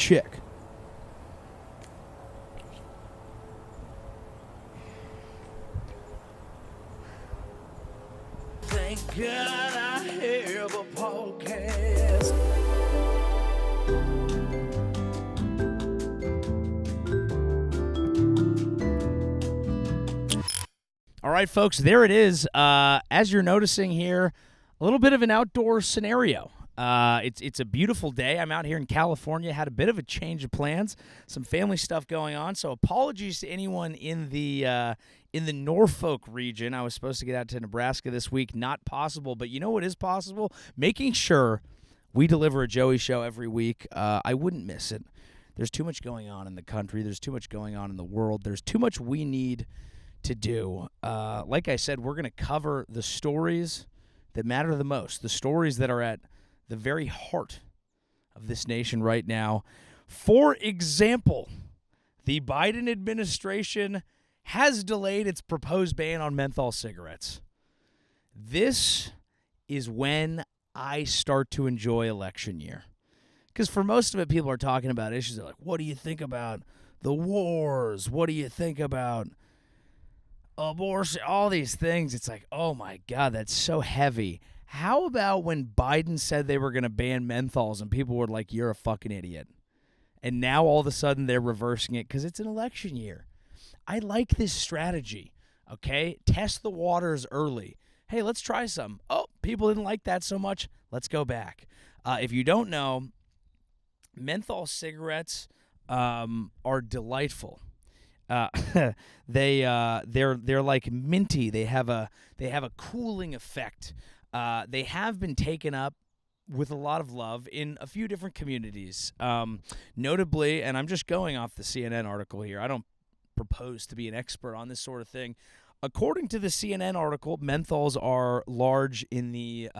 chick. Thank God I have a podcast. All right, folks, there it is. As you're noticing here, a little bit of an outdoor scenario. It's a beautiful day. I'm out here in California. Had a bit of a change of plans, some family stuff going on. So apologies to anyone in the Norfolk region. I was supposed to get out to Nebraska this week. Not possible. But you know what is possible? Making sure we deliver a Joey show every week. I wouldn't miss it. There's too much going on in the country. There's too much going on in the world. There's too much we need to do. Like I said, we're going to cover the stories that matter the most, the stories that are at the very heart of this nation right now. For example, the Biden administration has delayed its proposed ban on menthol cigarettes. This is when I start to enjoy election year. Because for most of it, people are talking about issues. They're like, what do you think about the wars? What do you think about abortion? All these things. It's like, oh my God, that's so heavy. How about when Biden said they were going to ban menthols and people were like, you're a fucking idiot. And now all of a sudden they're reversing it because it's an election year. I like this strategy, okay? Test the waters early. Hey, let's try some. Oh, people didn't like that so much. Let's go back. If you don't know, menthol cigarettes are delightful. They're like minty. They have a cooling effect. They have been taken up with a lot of love in a few different communities. Notably, and I'm just going off the CNN article here. I don't propose to be an expert on this sort of thing. According to the CNN article, menthols are large in the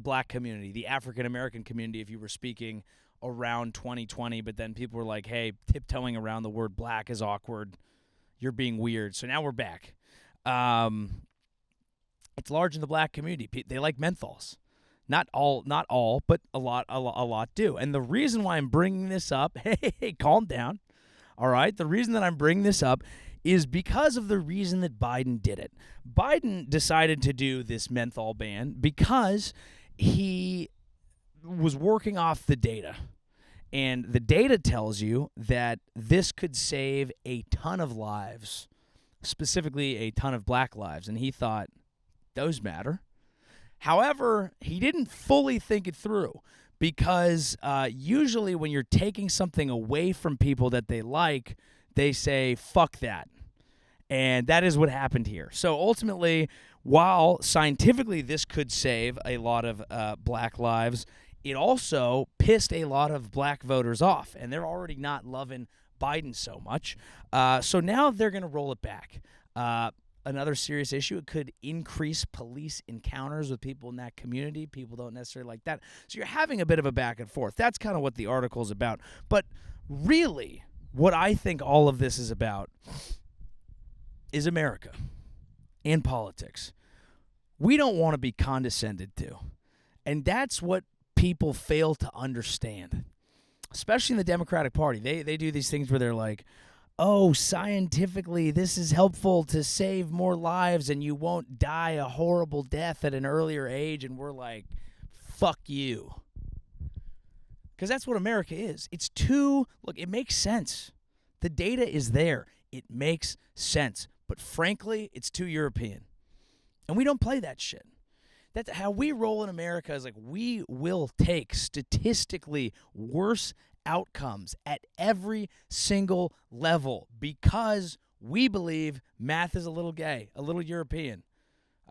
black community, the African American community, if you were speaking around 2020, but then people were like, hey, tiptoeing around the word black is awkward. You're being weird. So now we're back. It's large in the black community. They like menthols. Not all, but a lot do. And the reason why I'm bringing this up, hey, calm down. All right? The reason that I'm bringing this up is because of the reason that Biden did it. Biden decided to do this menthol ban because he was working off the data. And the data tells you that this could save a ton of lives, specifically a ton of black lives. And he thought, those matter. However, he didn't fully think it through because usually when you're taking something away from people that they like, they say, fuck that. And that is what happened here. So ultimately, while scientifically this could save a lot of black lives, it also pissed a lot of black voters off, and they're already not loving Biden so much. So now they're going to roll it back. Another serious issue, it could increase police encounters with people in that community. People don't necessarily like that. So you're having a bit of a back and forth. That's kind of what the article's about. But really, what I think all of this is about is America and politics. We don't want to be condescended to. And that's what people fail to understand, especially in the Democratic Party. They do these things where they're like, oh, scientifically, this is helpful to save more lives and you won't die a horrible death at an earlier age. And we're like, fuck you. Because that's what America is. Look, it makes sense. The data is there. It makes sense. But frankly, it's too European. And we don't play that shit. That's how we roll in America, is like we will take statistically worse outcomes at every single level because we believe math is a little gay, a little European.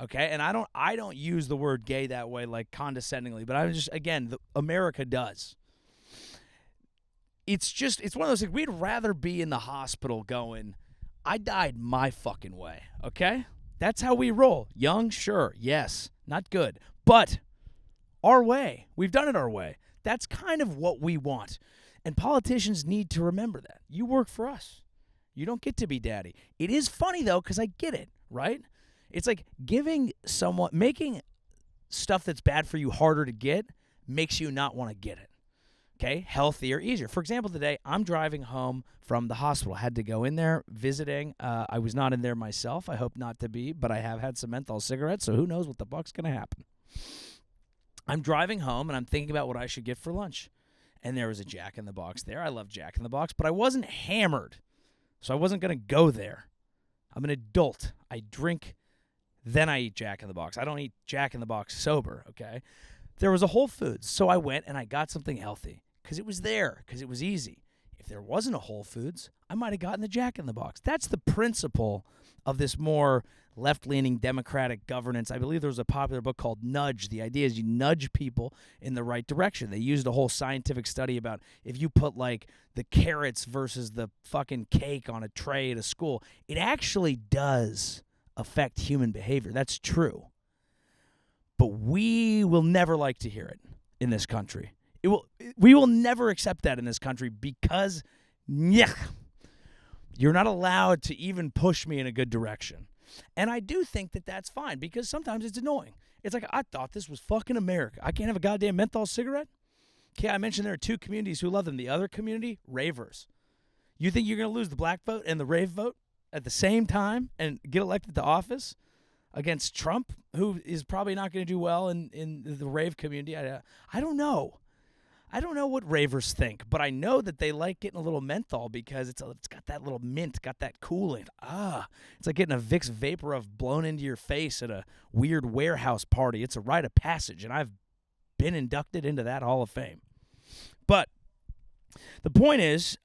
Okay? And I don't use the word gay that way, like condescendingly, but I'm just, again, America does. It's one of those things, we'd rather be in the hospital going, I died my fucking way, okay? That's how we roll. Young, sure, yes, not good, but our way. We've done it our way. That's kind of what we want. And politicians need to remember that. You work for us. You don't get to be daddy. It is funny, though, because I get it, right? It's like making stuff that's bad for you harder to get makes you not want to get it. Okay, healthier, easier. For example, today I'm driving home from the hospital. I had to go in there visiting. I was not in there myself. I hope not to be, but I have had some menthol cigarettes, so who knows what the fuck's going to happen. I'm driving home, and I'm thinking about what I should get for lunch. And there was a Jack in the Box there. I love Jack in the Box, but I wasn't hammered, so I wasn't going to go there. I'm an adult. I drink, then I eat Jack in the Box. I don't eat Jack in the Box sober, okay? There was a Whole Foods, so I went and I got something healthy because it was there, because it was easy. If there wasn't a Whole Foods, I might have gotten the Jack in the Box. That's the principle of this more left-leaning democratic governance. I believe there was a popular book called Nudge. The idea is you nudge people in the right direction. They used a whole scientific study about if you put like the carrots versus the fucking cake on a tray at a school, it actually does affect human behavior. That's true. But we will never like to hear it in this country. We will never accept that in this country because you're not allowed to even push me in a good direction. And I do think that that's fine because sometimes it's annoying. It's like, I thought this was fucking America. I can't have a goddamn menthol cigarette? Okay, I mentioned there are two communities who love them. The other community, ravers. You think you're going to lose the black vote and the rave vote at the same time and get elected to office against Trump, who is probably not going to do well in the rave community? I don't know. I don't know what ravers think, but I know that they like getting a little menthol because it's got that little mint, got that coolant. It's like getting a Vicks Vaporub blown into your face at a weird warehouse party. It's a rite of passage, and I've been inducted into that Hall of Fame. But the point is,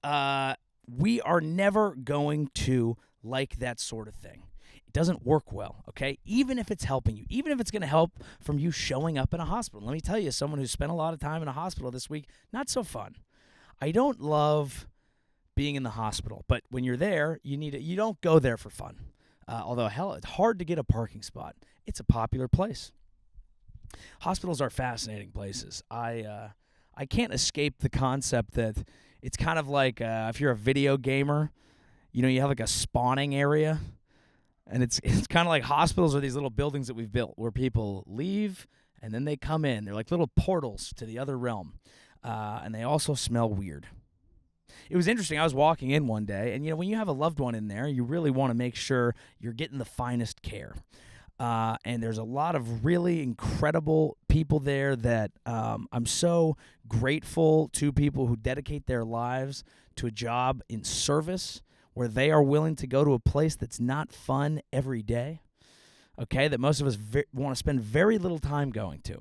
we are never going to like that sort of thing. It doesn't work well, okay? Even if it's helping you, even if it's going to help from you showing up in a hospital. Let me tell you, someone who spent a lot of time in a hospital this week, not so fun. I don't love being in the hospital, but when you're there, you don't go there for fun. Although, hell, it's hard to get a parking spot. It's a popular place. Hospitals are fascinating places. I can't escape the concept that it's kind of like if you're a video gamer, you have like a spawning area. And it's kind of like hospitals are these little buildings that we've built where people leave and then they come in. They're like little portals to the other realm. And they also smell weird. It was interesting. I was walking in one day, and when you have a loved one in there, you really want to make sure you're getting the finest care. And there's a lot of really incredible people there that I'm so grateful to, people who dedicate their lives to a job in service where they are willing to go to a place that's not fun every day, okay, that most of us want to spend very little time going to.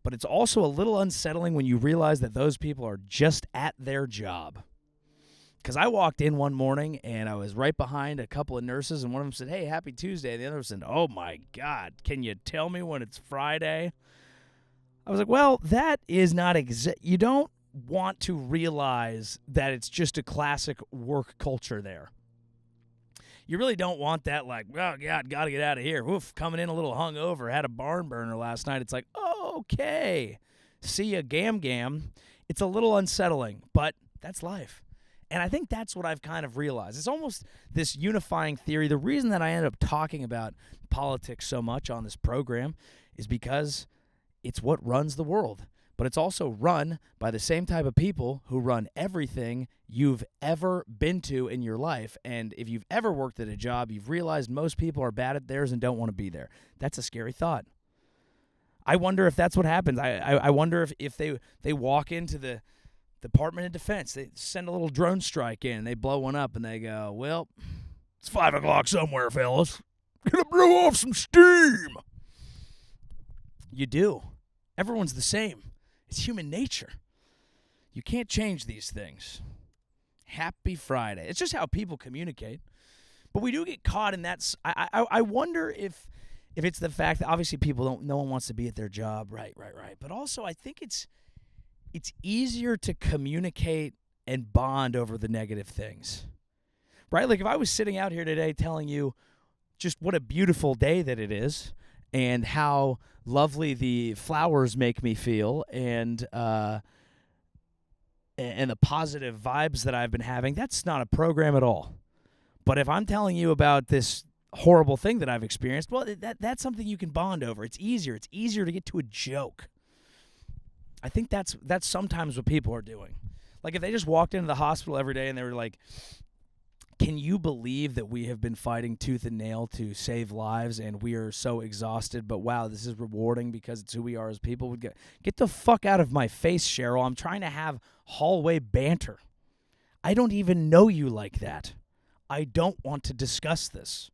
But it's also a little unsettling when you realize that those people are just at their job. Because I walked in one morning, and I was right behind a couple of nurses, and one of them said, "Hey, happy Tuesday." And the other said, "Oh, my God, can you tell me when it's Friday?" I was like, well, that is not you don't want to realize that it's just a classic work culture there. You really don't want that, like, oh, God, got to get out of here. Oof, coming in a little hungover, had a barn burner last night. It's like, oh, okay, see ya, gam. It's a little unsettling, but that's life. And I think that's what I've kind of realized. It's almost this unifying theory. The reason that I end up talking about politics so much on this program is because it's what runs the world. But it's also run by the same type of people who run everything you've ever been to in your life. And if you've ever worked at a job, you've realized most people are bad at theirs and don't want to be there. That's a scary thought. I wonder if that's what happens. I wonder if they walk into the Department of Defense, they send a little drone strike in, they blow one up, and they go, well, it's 5 o'clock somewhere, fellas. Gonna blow off some steam. You do. Everyone's the same. It's human nature. You can't change these things. Happy Friday. It's just how people communicate. But we do get caught in that. I wonder if it's the fact that obviously no one wants to be at their job. Right. But also I think it's easier to communicate and bond over the negative things. Right? Like if I was sitting out here today telling you just what a beautiful day that it is and how lovely the flowers make me feel and the positive vibes that I've been having, that's not a program at all. But if I'm telling you about this horrible thing that I've experienced, well, that's something you can bond over. It's easier. It's easier to get to a joke. I think that's sometimes what people are doing. Like, if they just walked into the hospital every day and they were like, can you believe that we have been fighting tooth and nail to save lives and we are so exhausted, but wow, this is rewarding because it's who we are as people? Would get the fuck out of my face, Cheryl. I'm trying to have hallway banter. I don't even know you like that. I don't want to discuss this.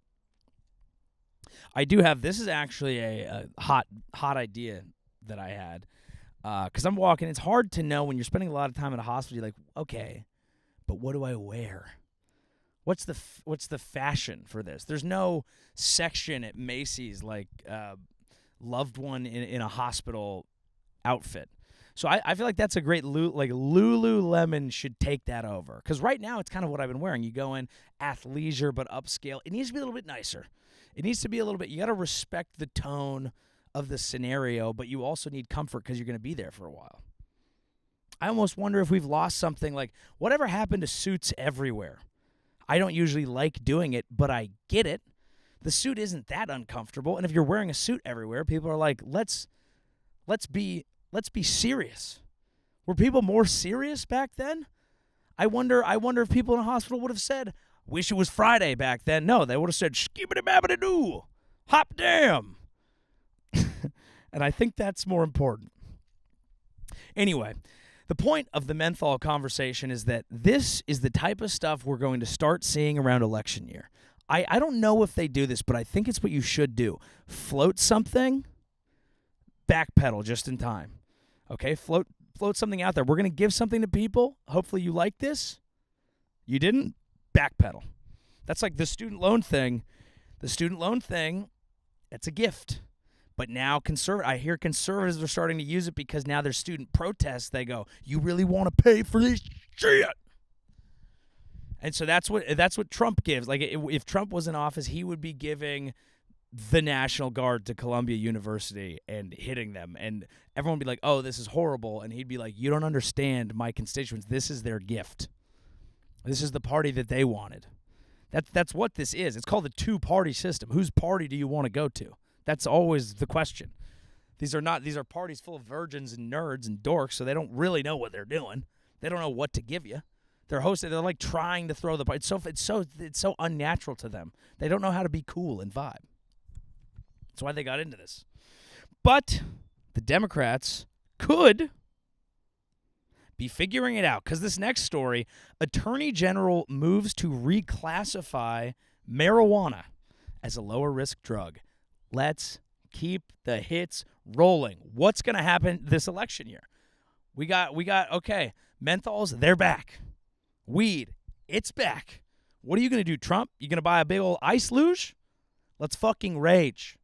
I do have, this is actually a hot idea that I had. Because I'm walking, it's hard to know when you're spending a lot of time in a hospital. You're like, okay, but what do I wear? What's the fashion for this? There's no section at Macy's like loved one in a hospital outfit. So I feel like that's a great Lululemon should take that over. Because right now it's kind of what I've been wearing. You go in athleisure but upscale. It needs to be a little bit nicer. It needs to be a little bit. You got to respect the tone of the scenario, but you also need comfort because you're going to be there for a while. I almost wonder if we've lost something. Like, whatever happened to suits everywhere? I don't usually like doing it, but I get it. The suit isn't that uncomfortable, and if you're wearing a suit everywhere, people are like, let's be serious. Were people more serious back then? I wonder if people in a hospital would have said, wish it was Friday back then. No, they would have said, skibbity-babbity-doo, hop damn. And I think that's more important. Anyway, the point of the menthol conversation is that this is the type of stuff we're going to start seeing around election year. I don't know if they do this, but I think it's what you should do. Float something, backpedal just in time. Okay, float something out there. We're going to give something to people. Hopefully you like this. You didn't? Backpedal. That's like the student loan thing. The student loan thing, it's a gift. But now I hear conservatives are starting to use it because now there's student protests. They go, you really want to pay for this shit? And so that's what Trump gives. Like, if Trump was in office, he would be giving the National Guard to Columbia University and hitting them. And everyone would be like, oh, this is horrible. And he'd be like, you don't understand my constituents. This is their gift. This is the party that they wanted. That's what this is. It's called the two-party system. Whose party do you want to go to? That's always the question. These are parties full of virgins and nerds and dorks, so they don't really know what they're doing. They don't know what to give you. They're like trying to throw the party. It's so unnatural to them. They don't know how to be cool and vibe. That's why they got into this. But the Democrats could be figuring it out, because this next story, Attorney General moves to reclassify marijuana as a lower risk drug. Let's keep the hits rolling. What's going to happen this election year? We got okay, menthols, they're back. Weed, it's back. What are you going to do, Trump? You going to buy a big old ice luge? Let's fucking rage.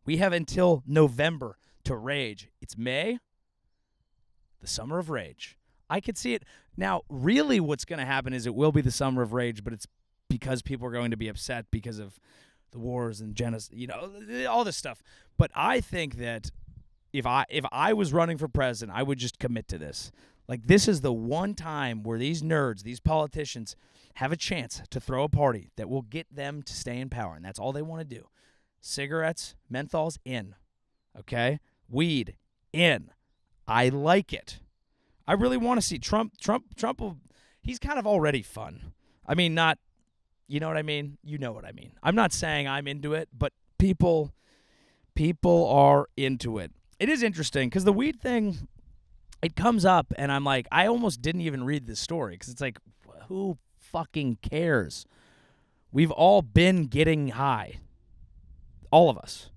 We have until November to rage. It's May, the summer of rage. I could see it. Now, really what's going to happen is it will be the summer of rage, but it's because people are going to be upset because of the wars and genocide, all this stuff. But I think that if I was running for president, I would just commit to this. Like, this is the one time where these nerds, these politicians, have a chance to throw a party that will get them to stay in power, and that's all they want to do. Cigarettes, menthols, in. Okay? Weed, in. I like it. I really want to see Trump will, he's kind of already fun. I mean, not, you know what I mean? You know what I mean. I'm not saying I'm into it, but people are into it. It is interesting because the weed thing, it comes up, and I'm like, I almost didn't even read this story because it's like, who fucking cares? We've all been getting high. All of us.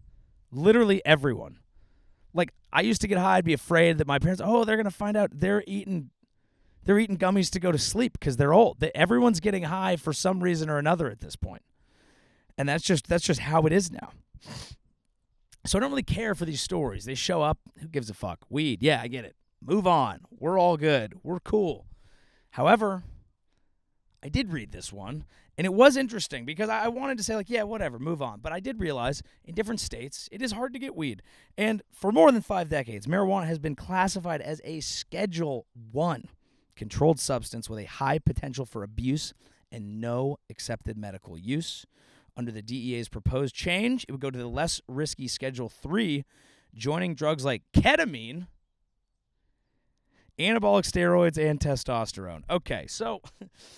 Literally everyone. Like, I used to get high, I'd be afraid that my parents, they're going to find out they're eating gummies to go to sleep because they're old. Everyone's getting high for some reason or another at this point. And that's just how it is now. So I don't really care for these stories. They show up. Who gives a fuck? Weed. Yeah, I get it. Move on. We're all good. We're cool. However, I did read this one, and it was interesting because I wanted to say, like, yeah, whatever, move on. But I did realize in different states, it is hard to get weed. And for more than 5 decades, marijuana has been classified as a Schedule I controlled substance with a high potential for abuse and no accepted medical use. Under the DEA's proposed change, it would go to the less risky Schedule III, joining drugs like ketamine Anabolic steroids and testosterone. Okay, so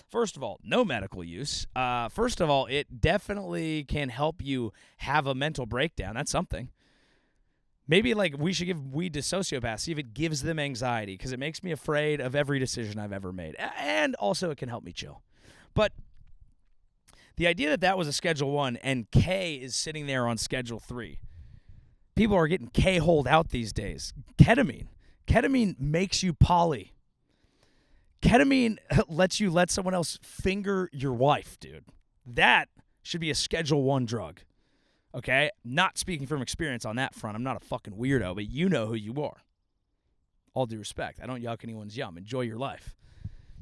first of all, no medical use. First of all, it definitely can help you have a mental breakdown. That's something. Maybe like we should give weed to sociopaths, see if it gives them anxiety, because it makes me afraid of every decision I've ever made. And also it can help me chill. But the idea that that was a Schedule 1 and K is sitting there on Schedule 3. People are getting K-holed out these days. Ketamine. Ketamine makes you poly. Ketamine lets you let someone else finger your wife, dude. That should be a Schedule 1 drug. Okay? Not speaking from experience on that front. I'm not a fucking weirdo, but you know who you are. All due respect. I don't yuck anyone's yum. Enjoy your life.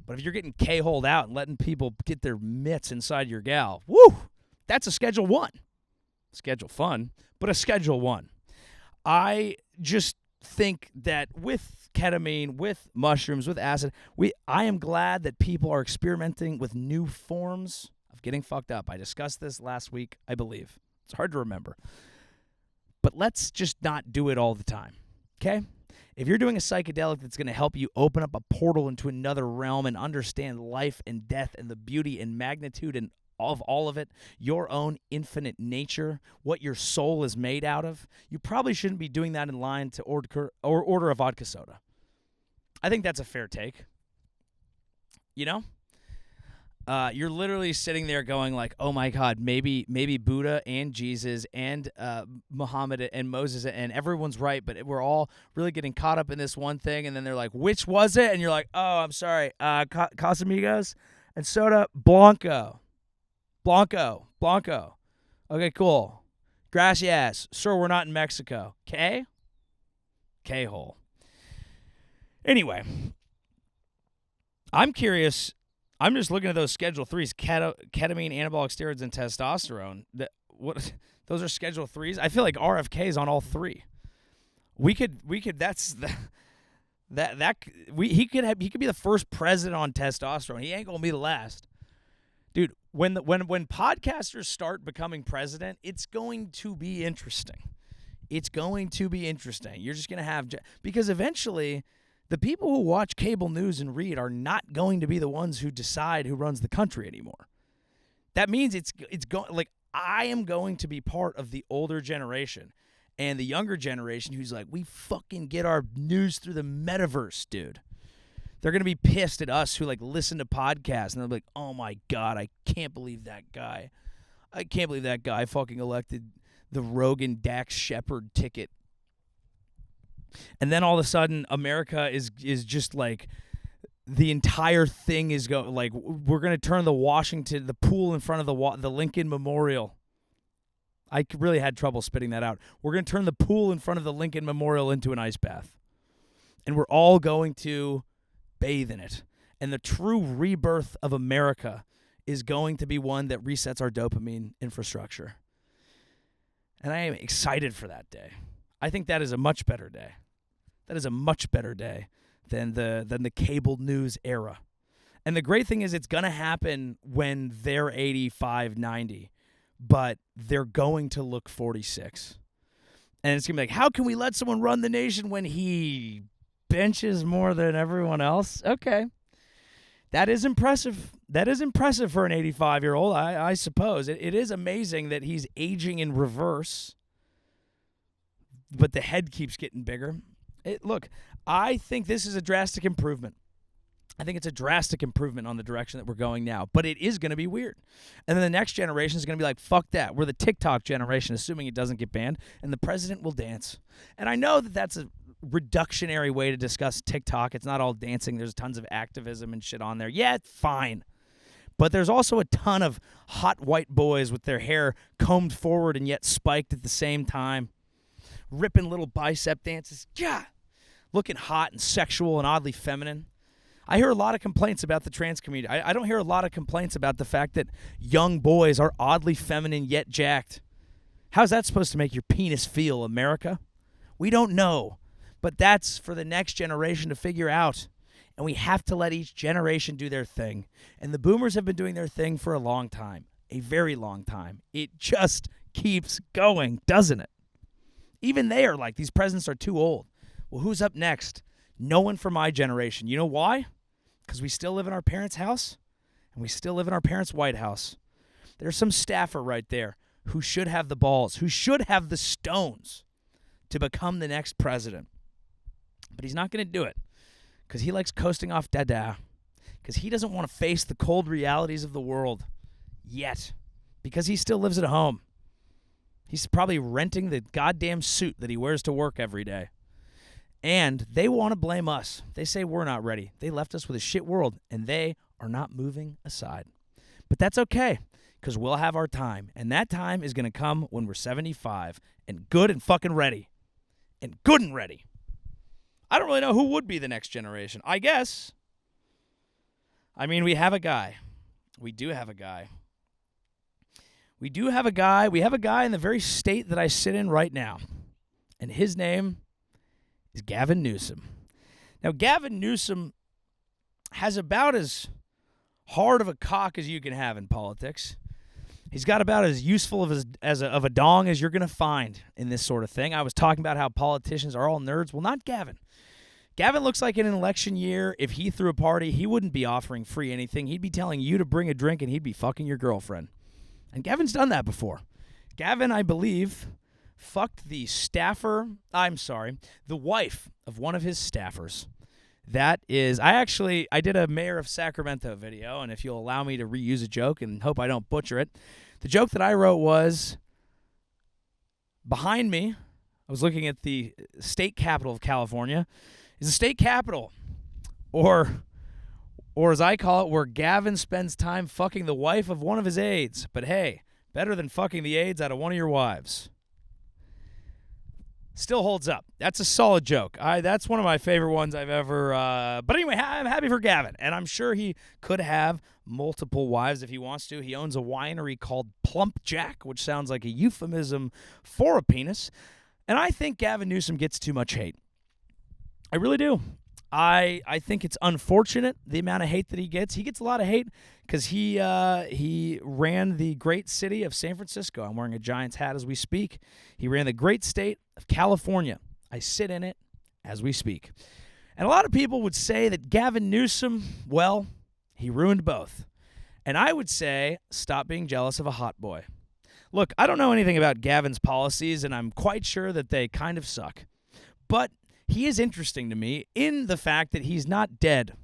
But if you're getting K-holed out and letting people get their mitts inside your gal, woo! That's a Schedule 1. Schedule fun, but a Schedule 1. I just think that with ketamine, with mushrooms, with acid, I am glad that people are experimenting with new forms of getting fucked up. I discussed this last week, I believe. It's hard to remember. But let's just not do it all the time, okay? If you're doing a psychedelic that's going to help you open up a portal into another realm and understand life and death and the beauty and magnitude and of all of it, your own infinite nature, what your soul is made out of, you probably shouldn't be doing that in line to order a vodka soda. I think that's a fair take. You know? You're literally sitting there going like, oh my God, maybe Buddha and Jesus and Muhammad and Moses and everyone's right, but we're all really getting caught up in this one thing, and then they're like, which was it? And you're like, oh, I'm sorry, Casamigos and soda Blanco. Okay, cool. Gracias. Sir, we're not in Mexico. K-hole. Anyway, I'm curious. I'm just looking at those Schedule 3s, ketamine, anabolic steroids, and testosterone. Those are Schedule 3s? I feel like RFK is on all three. He could be the first president on testosterone. He ain't gonna be the last. Dude, when podcasters start becoming president, it's going to be interesting. It's going to be interesting. You're just going to have because eventually the people who watch cable news and read are not going to be the ones who decide who runs the country anymore. That means it's going like I am going to be part of the older generation and the younger generation who's like, we fucking get our news through the metaverse, dude. They're going to be pissed at us who, like, listen to podcasts, and they'll be like, oh, my God, I can't believe that guy. I can't believe that guy fucking elected the Rogan Dax Shepard ticket. And then all of a sudden, America is just, like, the entire thing is like, we're going to turn the pool in front of the Lincoln Memorial. I really had trouble spitting that out. We're going to turn the pool in front of the Lincoln Memorial into an ice bath. And we're all going to bathe in it. And the true rebirth of America is going to be one that resets our dopamine infrastructure. And I am excited for that day. I think that is a much better day. That is a much better day than the cable news era. And the great thing is it's going to happen when they're 85, 90, but they're going to look 46. And it's going to be like, how can we let someone run the nation when he benches more than everyone else? Okay. That is impressive. That is impressive for an 85-year-old, I suppose. It is amazing that he's aging in reverse, but the head keeps getting bigger. Look, I think this is a drastic improvement. I think it's a drastic improvement on the direction that we're going now, but it is going to be weird. And then the next generation is going to be like, fuck that. We're the TikTok generation, assuming it doesn't get banned, and the president will dance. And I know that that's a reductionary way to discuss TikTok. It's not all dancing. There's tons of activism and shit on there. Yeah, fine. But there's also a ton of hot white boys with their hair combed forward and yet spiked at the same time, ripping little bicep dances. Yeah, looking hot and sexual and oddly feminine. I hear a lot of complaints about the trans community. I don't hear a lot of complaints about the fact that young boys are oddly feminine yet jacked. How's that supposed to make your penis feel, America? We don't know. But that's for the next generation to figure out. And we have to let each generation do their thing. And the boomers have been doing their thing for a long time. A very long time. It just keeps going, doesn't it? Even they are like, these presidents are too old. Well, who's up next? No one from my generation. You know why? Because we still live in our parents' house, and we still live in our parents' White House. There's some staffer right there who should have the balls, who should have the stones to become the next president. But he's not going to do it because he likes coasting off dada, because he doesn't want to face the cold realities of the world yet, because he still lives at home. He's probably renting the goddamn suit that he wears to work every day. And they want to blame us. They say we're not ready. They left us with a shit world, and they are not moving aside. But that's okay, because we'll have our time, and that time is going to come when we're 75 and good and fucking ready. And good and ready. I don't really know who would be the next generation. I guess. I mean, we have a guy. We do have a guy. We do have a guy. We have a guy in the very state that I sit in right now. And his name is Gavin Newsom. Now, Gavin Newsom has about as hard of a cock as you can have in politics. He's got about as useful of a dong as you're going to find in this sort of thing. I was talking about how politicians are all nerds. Well, not Gavin. Gavin looks like in an election year, if he threw a party, he wouldn't be offering free anything. He'd be telling you to bring a drink, and he'd be fucking your girlfriend. And Gavin's done that before. Gavin, I believe, fucked the wife of one of his staffers. That is, I did a Mayor of Sacramento video, and if you'll allow me to reuse a joke and hope I don't butcher it, the joke that I wrote was, behind me, I was looking at the state capital of California, is the state capital, or as I call it, where Gavin spends time fucking the wife of one of his aides. But hey, better than fucking the aides out of one of your wives. Still holds up. That's a solid joke. That's one of my favorite ones I've ever... but anyway, I'm happy for Gavin, and I'm sure he could have multiple wives if he wants to. He owns a winery called Plump Jack, which sounds like a euphemism for a penis. And I think Gavin Newsom gets too much hate. I really do. I think it's unfortunate, the amount of hate that he gets. He gets a lot of hate because he ran the great city of San Francisco. I'm wearing a Giants hat as we speak. He ran the great state of California. I sit in it as we speak. And a lot of people would say that Gavin Newsom, well, he ruined both. And I would say, stop being jealous of a hot boy. Look, I don't know anything about Gavin's policies, and I'm quite sure that they kind of suck. But he is interesting to me in the fact that he's not dead.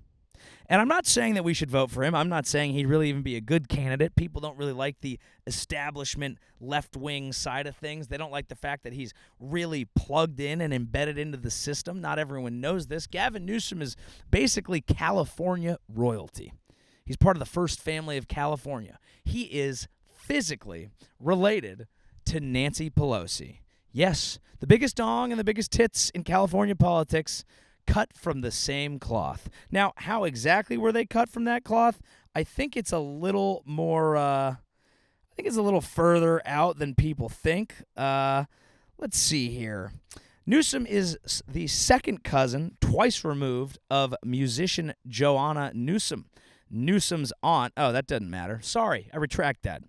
And I'm not saying that we should vote for him. I'm not saying he'd really even be a good candidate. People don't really like the establishment left-wing side of things. They don't like the fact that he's really plugged in and embedded into the system. Not everyone knows this. Gavin Newsom is basically California royalty. He's part of the first family of California. He is physically related to Nancy Pelosi. Yes, the biggest dong and the biggest tits in California politics cut from the same cloth. Now, how exactly were they cut from that cloth? I think it's a little more, it's a little further out than people think. Let's see here. Newsom is the second cousin, twice removed, of musician Joanna Newsom. Newsom's aunt, oh, that doesn't matter. Sorry, I retract that.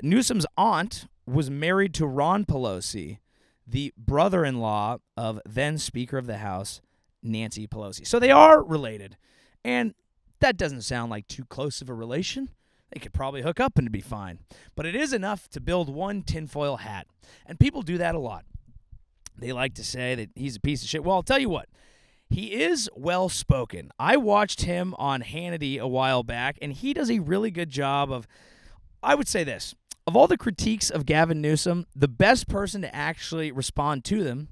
Newsom's aunt was married to Ron Pelosi, the brother-in-law of then Speaker of the House, Nancy Pelosi. So they are related, and that doesn't sound like too close of a relation. They could probably hook up and it'd be fine. But it is enough to build one tinfoil hat, and people do that a lot. They like to say that he's a piece of shit. Well, I'll tell you what. He is well-spoken. I watched him on Hannity a while back, and he does a really good job of, I would say this, of all the critiques of Gavin Newsom, the best person to actually respond to them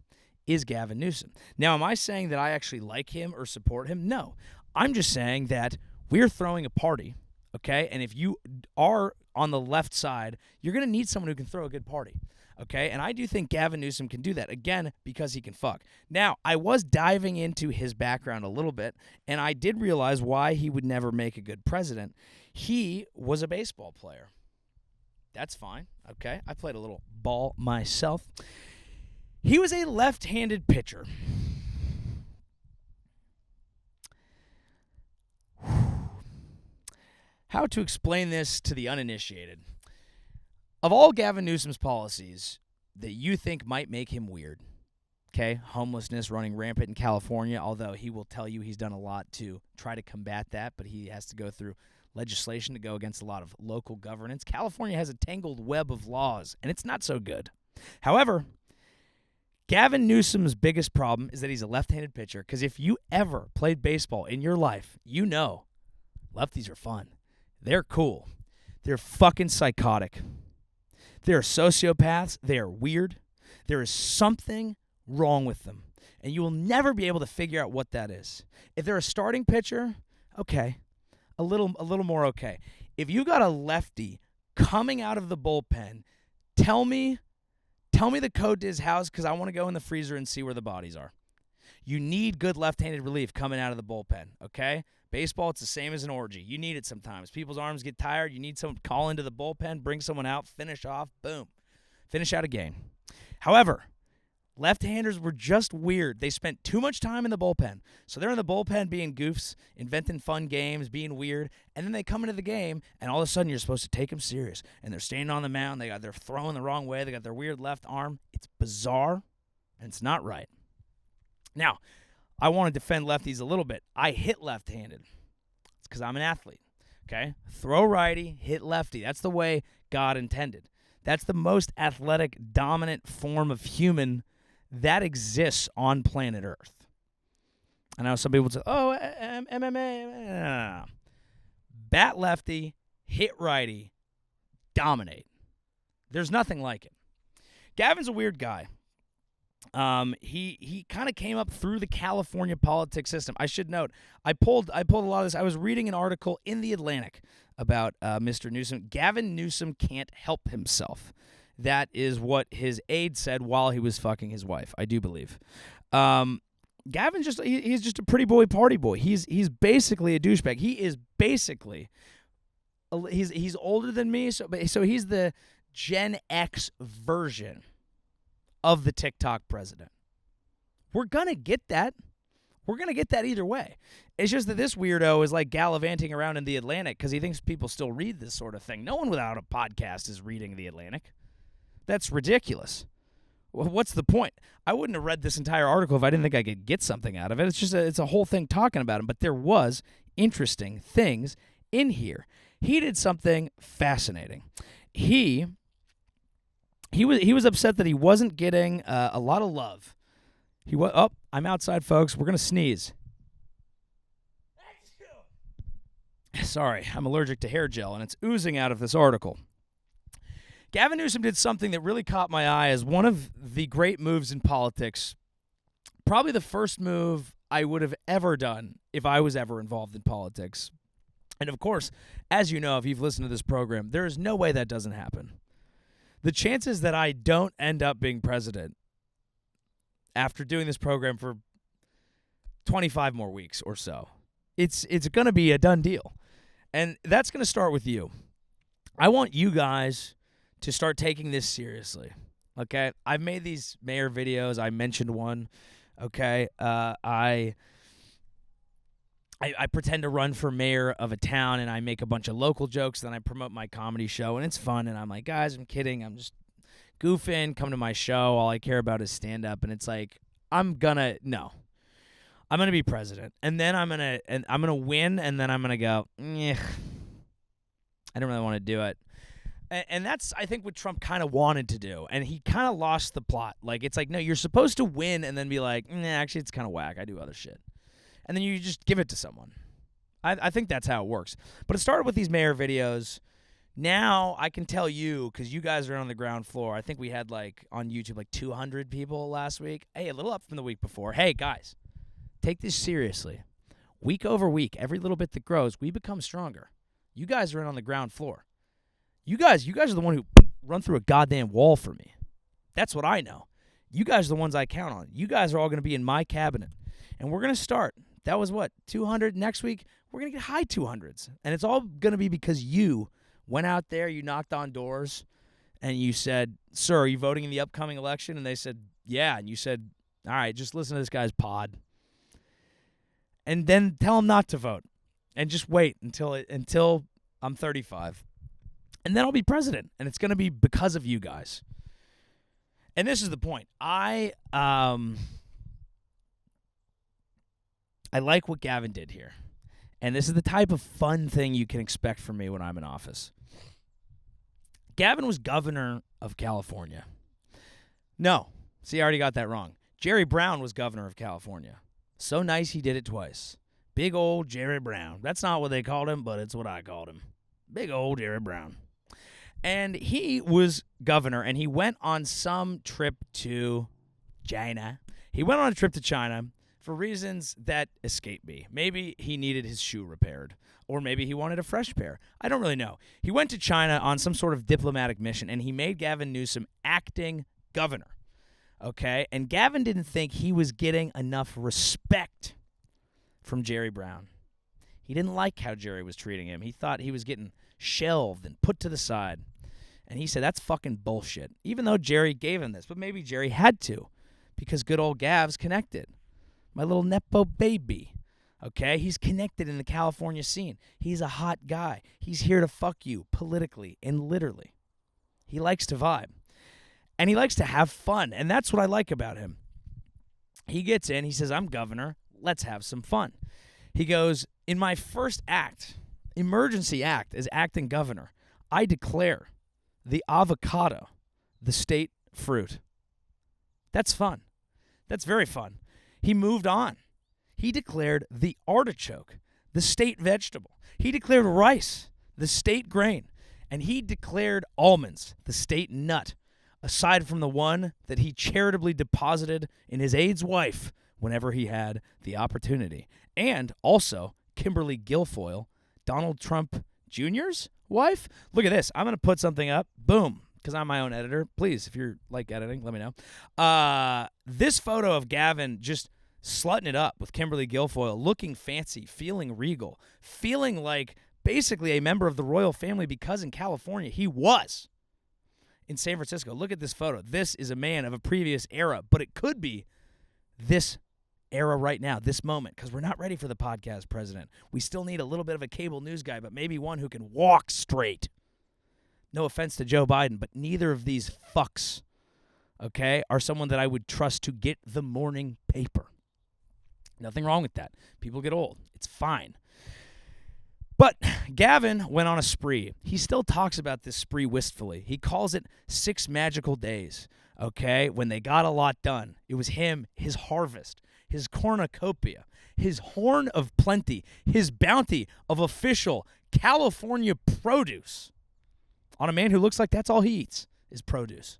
is Gavin Newsom. Now, am I saying that I actually like him or support him? No. I'm just saying that we're throwing a party, okay? And if you are on the left side, you're going to need someone who can throw a good party, okay? And I do think Gavin Newsom can do that, again, because he can fuck. Now, I was diving into his background a little bit, and I did realize why he would never make a good president. He was a baseball player. That's fine, okay? I played a little ball myself. He was a left-handed pitcher. How to explain this to the uninitiated? Of all Gavin Newsom's policies that you think might make him weird, Okay, homelessness running rampant in California, although he will tell you he's done a lot to try to combat that, but he has to go through legislation to go against a lot of local governance. California has a tangled web of laws, and it's not so good. However, Gavin Newsom's biggest problem is that he's a left-handed pitcher, because if you ever played baseball in your life, you know lefties are fun. They're cool. They're fucking psychotic. They're sociopaths. They are weird. There is something wrong with them, and you will never be able to figure out what that is. If they're a starting pitcher, okay, a little more okay. If you got a lefty coming out of the bullpen, tell me the code to his house, because I want to go in the freezer and see where the bodies are. You need good left-handed relief coming out of the bullpen, okay? Baseball, it's the same as an orgy. You need it sometimes. People's arms get tired. You need someone to call into the bullpen, bring someone out, finish off, boom. Finish out a game. However, left-handers were just weird. They spent too much time in the bullpen. So they're in the bullpen being goofs, inventing fun games, being weird, and then they come into the game, and all of a sudden you're supposed to take them serious. And they're standing on the mound. They're throwing the wrong way. They got their weird left arm. It's bizarre, and it's not right. Now, I want to defend lefties a little bit. I hit left-handed. It's because I'm an athlete, okay? Throw righty, hit lefty. That's the way God intended. That's the most athletic, dominant form of human that exists on planet Earth. I know some people say, oh, MMA. Bat lefty, hit righty, dominate. There's nothing like it. Gavin's a weird guy. He kind of came up through the California politics system. I should note, I pulled a lot of this. I was reading an article in The Atlantic about Mr. Newsom. Gavin Newsom can't help himself. That is what his aide said while he was fucking his wife, I do believe. Gavin's he's just a pretty boy, party boy. He's basically a douchebag. He is basically he's older than me, so he's the Gen X version of the TikTok president. We're gonna get that. We're gonna get that either way. It's just that this weirdo is like gallivanting around in The Atlantic because he thinks people still read this sort of thing. No one without a podcast is reading The Atlantic. That's ridiculous. What's the point? I wouldn't have read this entire article if I didn't think I could get something out of it. It's just it's a whole thing talking about him. But there was interesting things in here. He did something fascinating. He was upset that he wasn't getting a lot of love. I'm outside, folks. We're gonna sneeze. Sorry, I'm allergic to hair gel, and it's oozing out of this article. Gavin Newsom did something that really caught my eye as one of the great moves in politics. Probably the first move I would have ever done if I was ever involved in politics. And of course, as you know, if you've listened to this program, there is no way that doesn't happen. The chances that I don't end up being president after doing this program for 25 more weeks or so, it's going to be a done deal. And that's going to start with you. I want you guys to start taking this seriously, okay? I've made these mayor videos. I mentioned one, okay? I pretend to run for mayor of a town, and I make a bunch of local jokes. Then I promote my comedy show, and it's fun. And I'm like, guys, I'm kidding. I'm just goofing. Come to my show. All I care about is stand-up. And it's like, I'm gonna be president, and then I'm gonna win, and then I'm gonna go, I don't really want to do it. And that's, I think, what Trump kind of wanted to do. And he kind of lost the plot. Like, it's like, no, you're supposed to win and then be like, actually, it's kind of whack. I do other shit. And then you just give it to someone. I think that's how it works. But it started with these mayor videos. Now I can tell you, because you guys are on the ground floor, I think we had, on YouTube, 200 people last week. Hey, a little up from the week before. Hey, guys, take this seriously. Week over week, every little bit that grows, we become stronger. You guys are in on the ground floor. You guys are the one who run through a goddamn wall for me. That's what I know. You guys are the ones I count on. You guys are all going to be in my cabinet. And we're going to start. That was 200? Next week, we're going to get high 200s. And it's all going to be because you went out there, you knocked on doors, and you said, sir, are you voting in the upcoming election? And they said, yeah. And you said, all right, just listen to this guy's pod. And then tell him not to vote. And just wait until I'm 35. And then I'll be president, and it's going to be because of you guys. And this is the point. I like what Gavin did here. And this is the type of fun thing you can expect from me when I'm in office. Gavin was governor of California. No. See, I already got that wrong. Jerry Brown was governor of California. So nice he did it twice. Big old Jerry Brown. That's not what they called him, but it's what I called him. Big old Jerry Brown. And he was governor, and he went on some trip to China. He went on a trip to China for reasons that escape me. Maybe he needed his shoe repaired, or maybe he wanted a fresh pair. I don't really know. He went to China on some sort of diplomatic mission, and he made Gavin Newsom acting governor. Okay? And Gavin didn't think he was getting enough respect from Jerry Brown. He didn't like how Jerry was treating him. He thought he was getting shelved and put to the side. And he said, that's fucking bullshit. Even though Jerry gave him this. But maybe Jerry had to, because good old Gav's connected. My little Nepo baby. Okay? He's connected in the California scene. He's a hot guy. He's here to fuck you politically and literally. He likes to vibe. And he likes to have fun. And that's what I like about him. He gets in. He says, I'm governor. Let's have some fun. He goes, in my first act, emergency act as acting governor, I declare the avocado the state fruit. That's fun. That's very fun. He moved on. He declared the artichoke the state vegetable. He declared rice the state grain. And he declared almonds the state nut, aside from the one that he charitably deposited in his aide's wife whenever he had the opportunity. And also Kimberly Guilfoyle, Donald Trump Jr.'s wife. Look at this. I'm going to put something up. Boom. Because I'm my own editor. Please, if you're like editing, let me know. This photo of Gavin just slutting it up with Kimberly Guilfoyle, looking fancy, feeling regal, feeling like basically a member of the royal family, because in California he was. In San Francisco. Look at this photo. This is a man of a previous era, but it could be this era right now, this moment, because we're not ready for the podcast president. We still need a little bit of a cable news guy, but maybe one who can walk straight. No offense to Joe Biden, but neither of these fucks, okay, are someone that I would trust to get the morning paper. Nothing wrong with that. People get old. It's fine. But Gavin went on a spree. He still talks about this spree wistfully. He calls it 6 magical days, okay, when they got a lot done. It was him, his harvest, his cornucopia, his horn of plenty, his bounty of official California produce on a man who looks like that's all he eats is produce.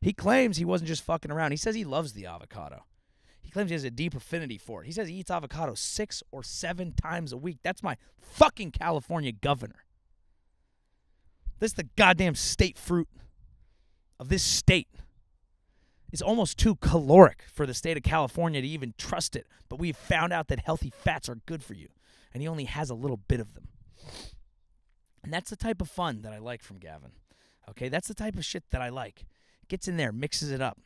He claims he wasn't just fucking around. He says he loves the avocado. He claims he has a deep affinity for it. He says he eats avocado 6 or 7 times a week. That's my fucking California governor. This is the goddamn state fruit of this state. It's almost too caloric for the state of California to even trust it. But we've found out that healthy fats are good for you. And he only has a little bit of them. And that's the type of fun that I like from Gavin. Okay, that's the type of shit that I like. Gets in there, mixes it up.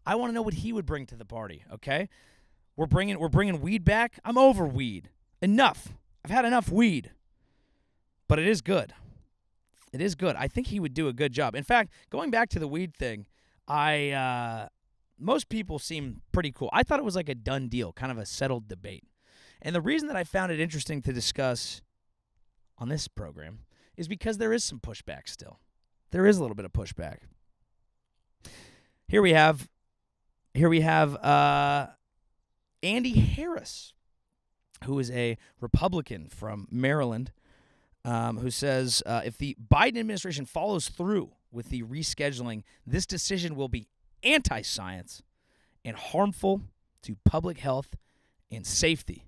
I want to know what he would bring to the party, okay? We're bringing weed back. I'm over weed. Enough. I've had enough weed. But it is good. It is good. I think he would do a good job. In fact, going back to the weed thing, most people seem pretty cool. I thought it was like a done deal, kind of a settled debate. And the reason that I found it interesting to discuss on this program is because there is some pushback still. There is a little bit of pushback. Here we have Andy Harris, who is a Republican from Maryland, who says if the Biden administration follows through with the rescheduling, this decision will be anti-science and harmful to public health and safety.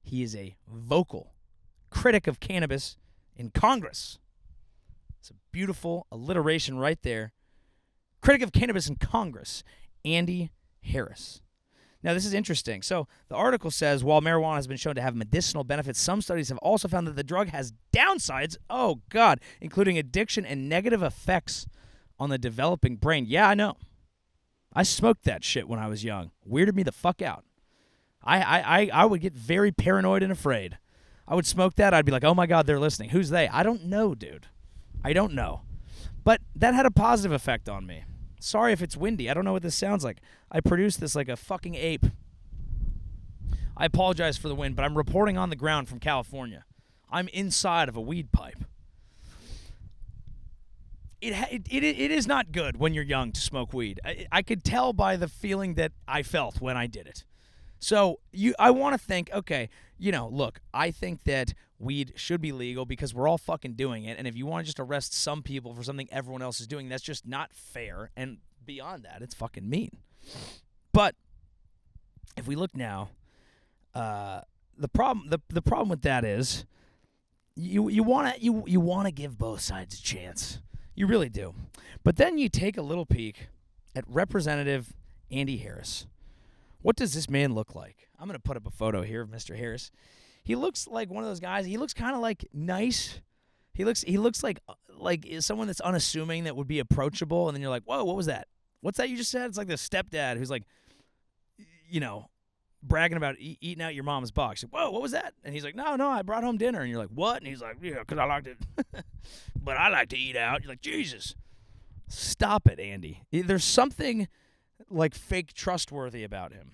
He is a vocal critic of cannabis in Congress. It's a beautiful alliteration right there. Critic of cannabis in Congress, Andy Harris. Now, this is interesting. So the article says, while marijuana has been shown to have medicinal benefits, some studies have also found that the drug has downsides, oh God, including addiction and negative effects on the developing brain. Yeah, I know. I smoked that shit when I was young. Weirded me the fuck out. I would get very paranoid and afraid. I would smoke that. I'd be like, oh my God, they're listening. Who's they? I don't know, dude. I don't know. But that had a positive effect on me. Sorry if it's windy. I don't know what this sounds like. I produced this like a fucking ape. I apologize for the wind, but I'm reporting on the ground from California. I'm inside of a weed pipe. It is not good when you're young to smoke weed. I could tell by the feeling that I felt when I did it. So I want to think, okay, look, I think that weed should be legal because we're all fucking doing it. And if you want to just arrest some people for something everyone else is doing, that's just not fair. And beyond that, it's fucking mean. But if we look now, the problem with that is you want to give both sides a chance. You really do. But then you take a little peek at Representative Andy Harris. What does this man look like? I'm going to put up a photo here of Mr. Harris. He looks like one of those guys. He looks kind of like nice. He looks like someone that's unassuming that would be approachable, and then you're like, whoa, what was that? What's that you just said? It's like the stepdad who's like, bragging about eating out your mom's box. Like, whoa, what was that? And he's like, no, I brought home dinner. And you're like, what? And he's like, yeah, because I liked it. But I like to eat out. You're like, Jesus. Stop it, Andy. There's something like fake trustworthy about him.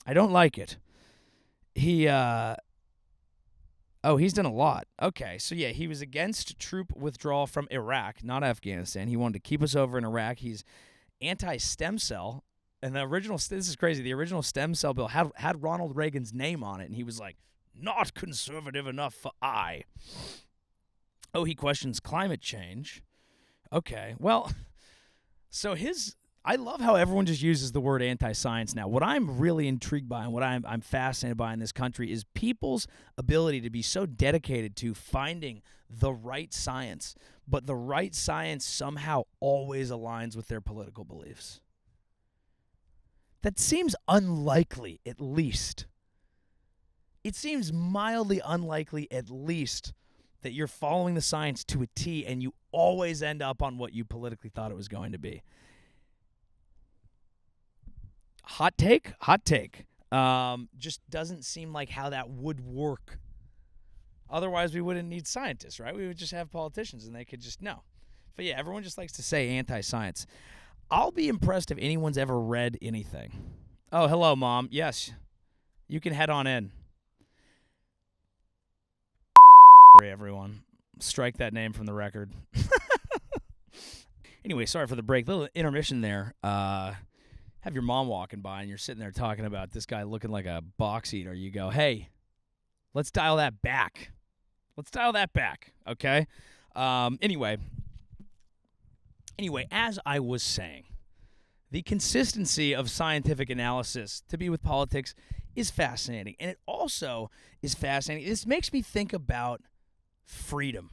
I don't like it. He's done a lot. Okay, so yeah, he was against troop withdrawal from Iraq, not Afghanistan. He wanted to keep us over in Iraq. He's anti-stem cell. And this is crazy, the original stem cell bill had Ronald Reagan's name on it, and he was like, not conservative enough for I. Oh, he questions climate change. Okay, well, so I love how everyone just uses the word anti-science now. What I'm really intrigued by and what I'm fascinated by in this country is people's ability to be so dedicated to finding the right science, but the right science somehow always aligns with their political beliefs. That seems unlikely, at least. It seems mildly unlikely, at least, that you're following the science to a T and you always end up on what you politically thought it was going to be. Hot take. Just doesn't seem like how that would work. Otherwise, we wouldn't need scientists, right? We would just have politicians and they could just know. But yeah, everyone just likes to say anti-science. I'll be impressed if anyone's ever read anything. Oh, hello, Mom. Yes, you can head on in. Everyone, strike that name from the record. Anyway, sorry for the break. Little intermission there. Have your mom walking by and you're sitting there talking about this guy looking like a box eater. You go, hey, let's dial that back. Okay? Anyway, as I was saying, the consistency of scientific analysis to be with politics is fascinating. And it also is fascinating. This makes me think about freedom.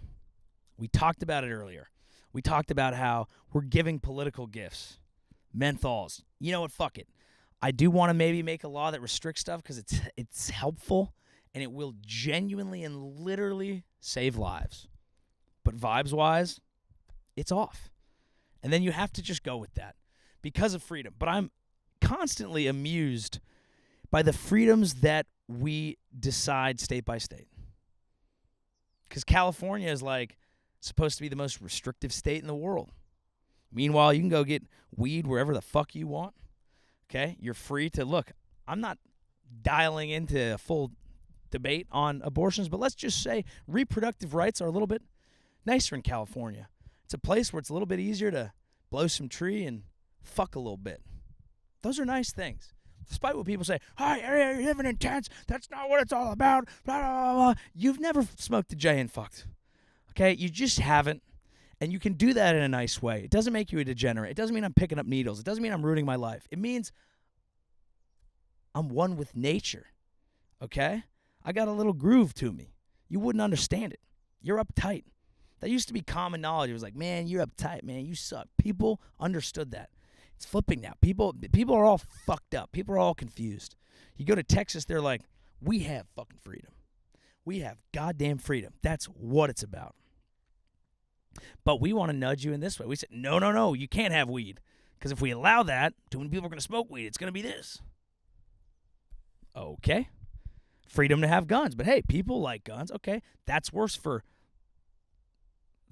We talked about it earlier. We talked about how we're giving political gifts. Menthols. You know what? Fuck it. I do want to maybe make a law that restricts stuff because it's helpful and it will genuinely and literally save lives. But vibes-wise, it's off. And then you have to just go with that because of freedom. But I'm constantly amused by the freedoms that we decide state by state. Because California is like supposed to be the most restrictive state in the world. Meanwhile, you can go get weed wherever the fuck you want. Okay? You're free to look. I'm not dialing into a full debate on abortions, but let's just say reproductive rights are a little bit nicer in California. It's a place where it's a little bit easier to blow some tree and fuck a little bit. Those are nice things. Despite what people say, "Hi, you're living in tents. That's not what it's all about." Blah, blah, blah. You've never smoked a J and fucked. Okay? You just haven't. And you can do that in a nice way. It doesn't make you a degenerate. It doesn't mean I'm picking up needles. It doesn't mean I'm ruining my life. It means I'm one with nature. Okay? I got a little groove to me. You wouldn't understand it. You're uptight. That used to be common knowledge. It was like, man, you're uptight, man. You suck. People understood that. It's flipping now. People are all fucked up. People are all confused. You go to Texas, they're like, we have fucking freedom. We have goddamn freedom. That's what it's about. But we want to nudge you in this way. We said, no, you can't have weed. Because if we allow that, too many people are going to smoke weed. It's going to be this. Okay. Freedom to have guns. But hey, people like guns. Okay. That's worse for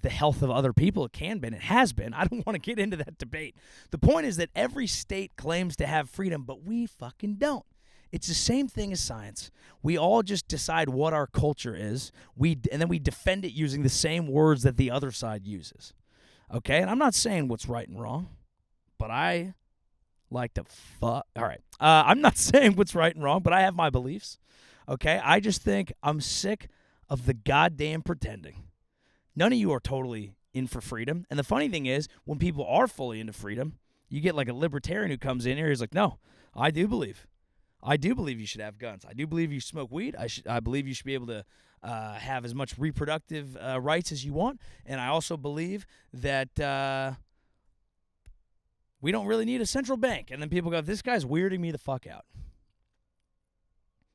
the health of other people. It can be, and it has been. I don't want to get into that debate. The point is that every state claims to have freedom, but we fucking don't. It's the same thing as science. We all just decide what our culture is, and then we defend it using the same words that the other side uses. Okay? And I'm not saying what's right and wrong, but I like to fuck. All right. I'm not saying what's right and wrong, but I have my beliefs. Okay? I just think I'm sick of the goddamn pretending. None of you are totally in for freedom. And the funny thing is, when people are fully into freedom, you get like a libertarian who comes in here, he's like, no, I do believe you should have guns. I do believe you smoke weed. I believe you should be able to have as much reproductive rights as you want. And I also believe that we don't really need a central bank. And then people go, this guy's weirding me the fuck out.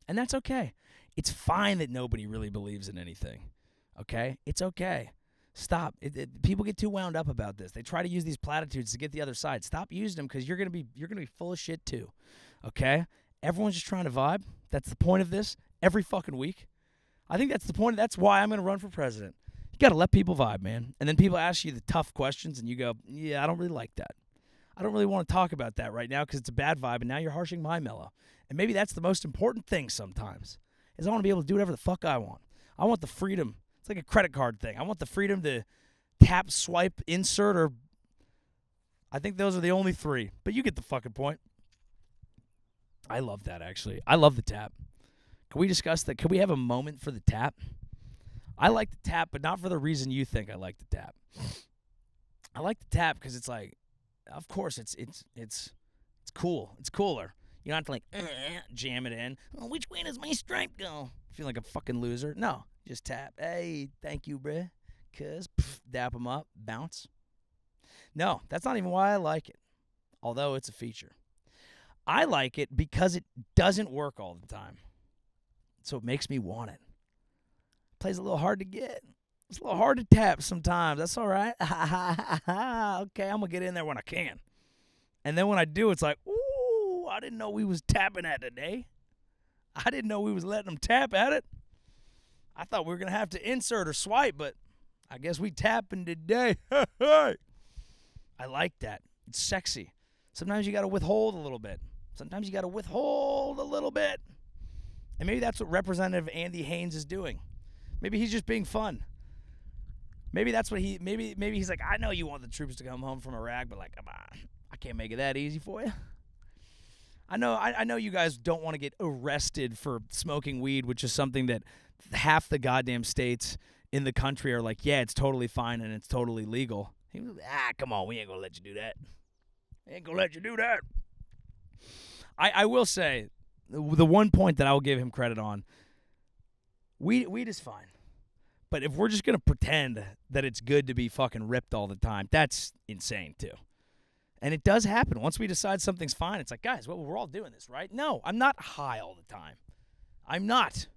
And that's okay. It's fine that nobody really believes in anything. Okay? It's okay. Stop. People get too wound up about this. They try to use these platitudes to get the other side. Stop using them because you're gonna be full of shit too. Okay? Everyone's just trying to vibe. That's the point of this every fucking week. I think that's the point. That's why I'm going to run for president. You got to let people vibe, man. And then people ask you the tough questions, and you go, yeah, I don't really like that. I don't really want to talk about that right now because it's a bad vibe, and now you're harshing my mellow. And maybe that's the most important thing sometimes, is I want to be able to do whatever the fuck I want. I want the freedom. It's like a credit card thing. I want the freedom to tap, swipe, insert, or I think those are the only three. But you get the fucking point. I love that, actually. I love the tap. Can we discuss that? Can we have a moment for the tap? I like the tap, but not for the reason you think I like the tap. I like the tap because it's like, of course, it's cool. It's cooler. You don't have to like jam it in. Oh, which way does my stripe go? Feel like a fucking loser. No, just tap. Hey, thank you, bruh. Cuz dap them up, bounce. No, that's not even why I like it. Although it's a feature. I like it because it doesn't work all the time. So it makes me want it. Plays a little hard to get. It's a little hard to tap sometimes. That's all right. Okay, I'm going to get in there when I can. And then when I do, it's like, ooh, I didn't know we was tapping at today. I didn't know we was letting them tap at it. I thought we were going to have to insert or swipe, but I guess we tapping today. I like that. It's sexy. Sometimes you got to withhold a little bit. Sometimes you got to withhold a little bit. And maybe that's what Representative Andy Haynes is doing. Maybe he's just being fun. Maybe that's what maybe he's like, I know you want the troops to come home from Iraq, but like, come on. I can't make it that easy for you. I know you guys don't want to get arrested for smoking weed, which is something that half the goddamn states in the country are like, yeah, it's totally fine and it's totally legal. He was, come on, we ain't going to let you do that. We ain't going to let you do that. I will say, the one point that I will give him credit on, weed is fine. But if we're just going to pretend that it's good to be fucking ripped all the time, that's insane too. And it does happen. Once we decide something's fine, it's like, guys, well, we're all doing this, right? No, I'm not high all the time. I'm not.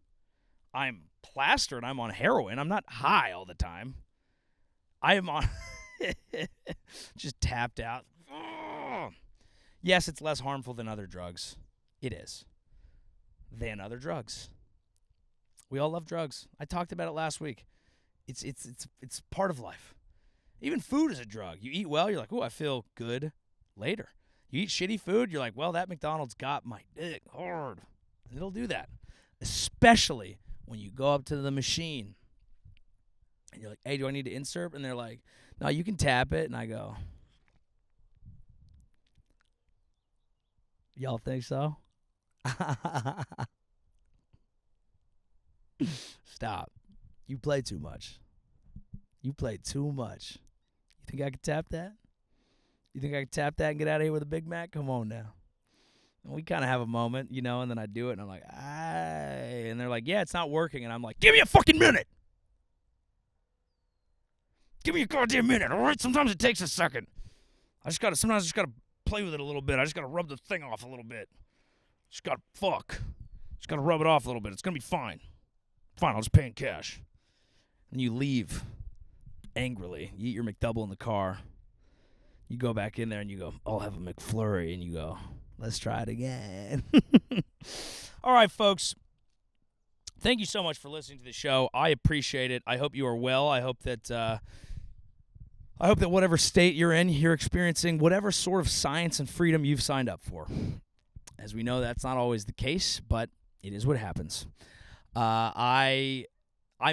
I'm plastered. I'm on heroin. I'm not high all the time. I am on just tapped out. Yes, it's less harmful than other drugs. It is. Than other drugs. We all love drugs. I talked about it last week. It's part of life. Even food is a drug. You eat well, you're like, oh, I feel good later. You eat shitty food, you're like, well, that McDonald's got my dick hard. And it'll do that. Especially when you go up to the machine and you're like, hey, do I need to insert? And they're like, no, you can tap it. And I go, y'all think so? Stop. You play too much. You play too much. You think I could tap that? You think I could tap that and get out of here with a Big Mac? Come on now. And we kind of have a moment, you know, and then I do it, and I'm like, aye. And they're like, yeah, it's not working. And I'm like, give me a fucking minute. Give me a goddamn minute, all right? Sometimes it takes a second. Sometimes I just got to play with it a little bit. I just got to rub the thing off a little bit. Just got to rub it off a little bit. It's going to be fine. Fine, I'll just pay in cash. And you leave angrily. You eat your McDouble in the car. You go back in there and you go, I'll have a McFlurry. And you go, let's try it again. All right, folks. Thank you so much for listening to the show. I appreciate it. I hope you are well. I hope that I hope that whatever state you're in, you're experiencing whatever sort of science and freedom you've signed up for. As we know, that's not always the case, but it is what happens. I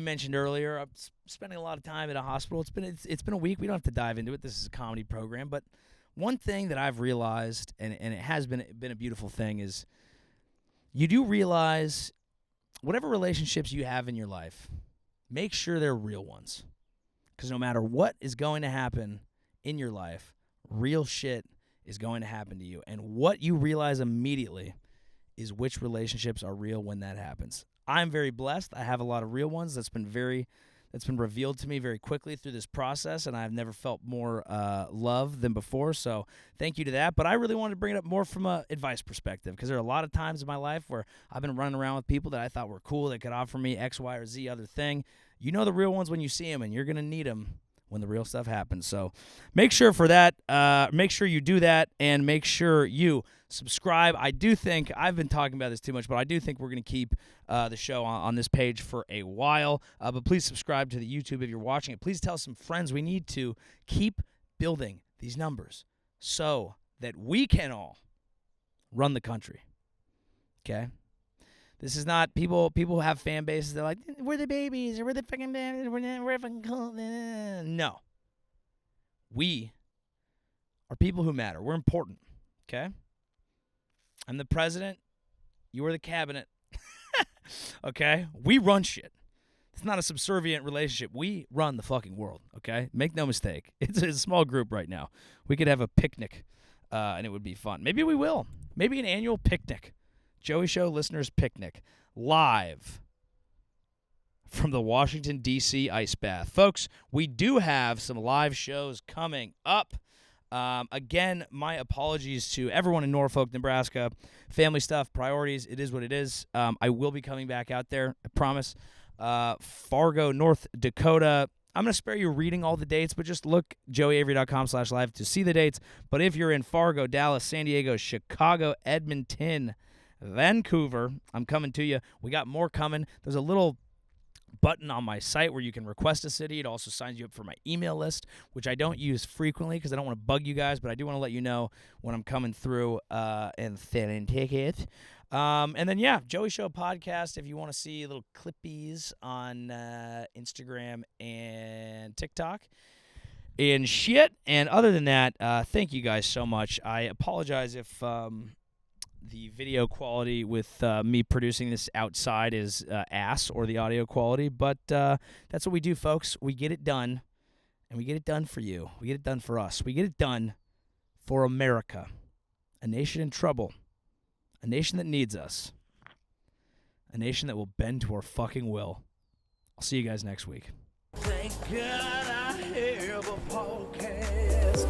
mentioned earlier, I'm spending a lot of time at a hospital. It's been a week. We don't have to dive into it. This is a comedy program, but one thing that I've realized, and it has been a beautiful thing, is you do realize whatever relationships you have in your life, make sure they're real ones. Because no matter what is going to happen in your life, real shit is going to happen to you. And what you realize immediately is which relationships are real when that happens. I'm very blessed. I have a lot of real ones. That's been revealed to me very quickly through this process, and I've never felt more love than before. So thank you to that. But I really wanted to bring it up more from an advice perspective, because there are a lot of times in my life where I've been running around with people that I thought were cool, that could offer me X, Y, or Z other thing. You know the real ones when you see them, and you're going to need them when the real stuff happens. So make sure for that, make sure you do that, and make sure you subscribe. I do think, I've been talking about this too much, but I do think we're going to keep the show on this page for a while. But please subscribe to the YouTube if you're watching it. Please tell some friends. We need to keep building these numbers so that we can all run the country. Okay? This is not people have fan bases. They're like, we're the babies, or we're the fucking babies, we're fucking cool. No. We are people who matter. We're important. Okay? I'm the president. You are the cabinet. Okay? We run shit. It's not a subservient relationship. We run the fucking world. Okay? Make no mistake. It's a small group right now. We could have a picnic, and it would be fun. Maybe we will. Maybe an annual picnic. Joey Show Listeners Picnic, live from the Washington, D.C. Ice Bath. Folks, we do have some live shows coming up. Again, my apologies to everyone in Norfolk, Nebraska. Family stuff, priorities, it is what it is. I will be coming back out there, I promise. Fargo, North Dakota. I'm going to spare you reading all the dates, but just look joeyavery.com/live to see the dates. But if you're in Fargo, Dallas, San Diego, Chicago, Edmonton, Vancouver, I'm coming to you. We got more coming. There's a little button on my site where you can request a city. It also signs you up for my email list, which I don't use frequently because I don't want to bug you guys, but I do want to let you know when I'm coming through and selling tickets. And then, yeah, Joey Show Podcast, if you want to see little clippies on Instagram and TikTok and shit. And other than that, thank you guys so much. I apologize if the video quality with me producing this outside is ass, or the audio quality, but that's what we do, folks. We get it done, and we get it done for you. We get it done for us. We get it done for America, a nation in trouble, a nation that needs us, a nation that will bend to our fucking will. I'll see you guys next week. Thank God I have a podcast.